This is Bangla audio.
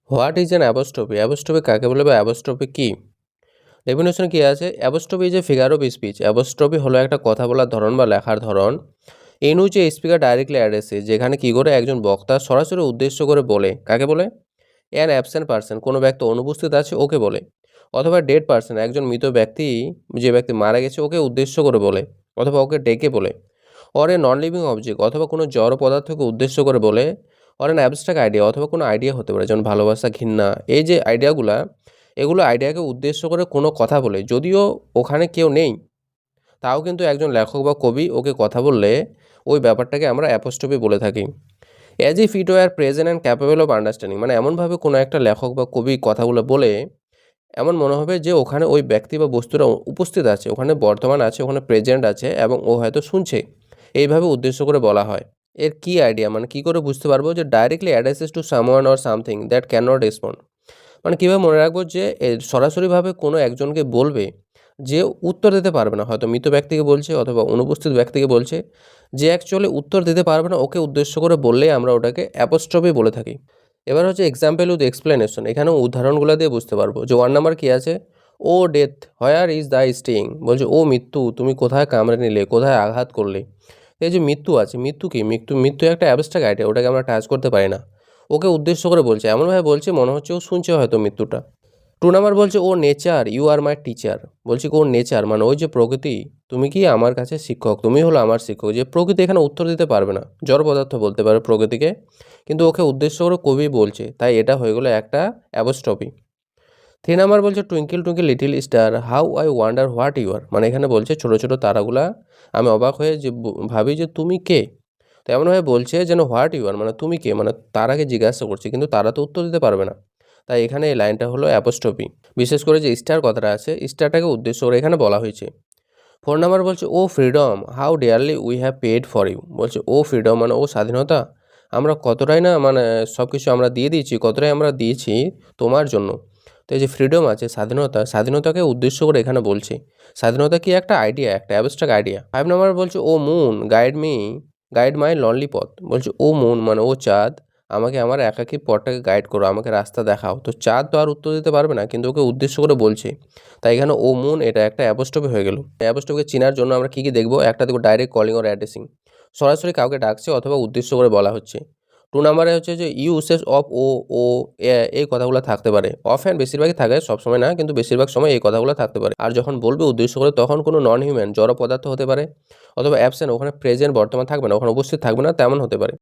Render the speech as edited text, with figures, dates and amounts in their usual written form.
What is an apostrophe? Apostrophe কাকে বলে বা অ্যাপোস্ট্রফি কী? ডেফিনেশন কী আছে? Apostrophe is a figure of speech. Apostrophe হলো একটা কথা বলার ধরন বা লেখার ধরন in which a speaker directly addresses, যেখানে কী করে একজন বক্তা সরাসরি উদ্দেশ্য করে বলে। কাকে বলে? অ্যান অ্যাবসেন্ট পার্সন, কোনো ব্যক্তি অনুপস্থিত আছে ওকে বলে। অথবা ডেড পার্সন, একজন মৃত ব্যক্তি, যে ব্যক্তি মারা গেছে ওকে উদ্দেশ্য করে বলে অথবা ওকে ডেকে বলে। Or a non living object, অথবা কোনো জড় পদার্থকে উদ্দেশ্য করে বলে। অর অ্যান অ্যাবস্ট্রাক্ট আইডিয়া, অথবা কোনো আইডিয়া হতে পারে, যেমন ভালোবাসা, ঘৃণা, এই যে আইডিয়াগুলা, এগুলো আইডিয়াকে উদ্দেশ্য করে কোনো কথা বলে, যদিও ওখানে কেউ নেই, তাও কিন্তু একজন লেখক বা কবি ওকে কথা বললে ওই ব্যাপারটাকে আমরা অ্যাপোস্ট্রফি বলে থাকি। As if it were present and capable of understanding, মানে এমনভাবে কোনো একটা লেখক বা কবি কথাগুলো বলে এমন মনে হবে যে ওখানে ওই ব্যক্তি বা বস্তুটা উপস্থিত আছে, ওখানে বর্তমান আছে, ওখানে প্রেজেন্ট আছে এবং ও হয়তো শুনছে। এইভাবে উদ্দেশ্য করে বলা হয়। এর কি আইডিয়া, মানে কি করে বুঝতে পারবো যে directly addresses to someone or something that can not respond, মানে কীভাবে মনে রাখবো যে সরাসরিভাবে কোনো একজনকে বলবে যে উত্তর দিতে পারবে না, হয়তো মৃত ব্যক্তিকে বলছে অথবা অনুপস্থিত ব্যক্তিকে বলছে, যে অ্যাকচুয়ালি উত্তর দিতে পারবে না ওকে উদ্দেশ্য করে বললেই আমরা ওটাকে অ্যাপোস্ট্রফি বলে থাকি। এবার হচ্ছে এক্সাম্পল উইথ এক্সপ্লেনেশন, এখানে উদাহরণগুলো দিয়ে বুঝতে পারবো। যে 1 নাম্বার কী আছে? O death where is the sting, বলছে ও মৃত্যু তুমি কোথায় কামড়ে নিলে, কোথায় আঘাত করলে। এই যে মৃত্যু আছে, মৃত্যু কি? মৃত্যু একটা অ্যাবস্ট্রাক্ট আইডিয়া, ওটাকে আমরা টাচ করতে পারি না। ওকে উদ্দেশ্য করে বলছে, এমনভাবে বলছে মনে হচ্ছে ও শুনছে হয়তো মৃত্যুটা। 2 নাম্বার বলছে ও nature you are my teacher, বলছে ও নেচার মানে ওই যে প্রকৃতি, তুমি কি আমার কাছে শিক্ষক, তুমি হলো আমার শিক্ষক। যে প্রকৃতি এখানে উত্তর দিতে পারবে না, জড় পদার্থ বলতে পারে প্রকৃতিকে, কিন্তু ওকে উদ্দেশ্য করে কবি বলছে, তাই এটা হয়ে গেলো একটা অ্যাপোস্ট্রফি। 3 নাম্বার বলছে twinkle twinkle little star how I wonder what you are, মানে এখানে বলছে ছোটো ছোটো তারাগুলা আমি অবাক হয়ে যে ভাবি যে তুমি কে। তো এমনভাবে বলছে যেন হোয়াট ইউ আর মানে তুমি কে, মানে তারাকে জিজ্ঞাসা করছে, কিন্তু তারা তো উত্তর দিতে পারবে না, তাই এখানে এই লাইনটা হলো অ্যাপোস্ট্রফি। বিশেষ করে যে স্টার কথাটা আছে, স্টারটাকে উদ্দেশ্য করে এখানে বলা হয়েছে। 4 নাম্বার বলছে ও freedom how dearly we have paid for you, বলছে ও ফ্রিডম মানে ও স্বাধীনতা, আমরা কতটাই না মানে সব কিছু আমরা দিয়ে দিয়েছি, কতটাই আমরা দিয়েছি তোমার জন্য। তো এই যে ফ্রিডম আছে, স্বাধীনতা, স্বাধীনতাকে উদ্দেশ্য করে এখানে বলছে। স্বাধীনতা কি? একটা আইডিয়া, একটা অ্যাবস্ট্রাক্ট আইডিয়া। 5 নাম্বার বলছে ও মুন গাইড মাই লনলি পথ, বলছে ও মুন মানে ও চাঁদ, আমাকে আমার একাকী পথটাকে গাইড করো, আমাকে রাস্তা দেখাও। তো চাঁদ তো আর উত্তর দিতে পারবে না, কিন্তু ওকে উদ্দেশ্য করে বলছে, তাই এখানে ও মুন এটা একটা অ্যাপোস্ট্রফি হয়ে গেল। অ্যাপোস্ট্রফিকে চেনার জন্য আমরা কী কী দেখবো? একটা দেখবো ডাইরেক্ট কলিং অর অ্যাড্রেসিং, সরাসরি কাউকে ডাকছে অথবা উদ্দেশ্য করে বলা হচ্ছে। 2 নাম্বারে হচ্ছে যে ইউসেজ অফ ও এই কথাগুলো থাকতে পারে। অফ হ্যান্ড বেশিরভাগই থাকে, সবসময় না, কিন্তু বেশিরভাগ সময় এই কথাগুলো থাকতে পারে। আর যখন বলবে উদ্দেশ্য করে তখন কোনো নন হিউম্যান জড় পদার্থ হতে পারে, অথবা অ্যাবসেন্ট, ওখানে প্রেজেন্ট বর্তমান থাকবে না, ওখানে উপস্থিত থাকবে না, তেমন হতে পারে।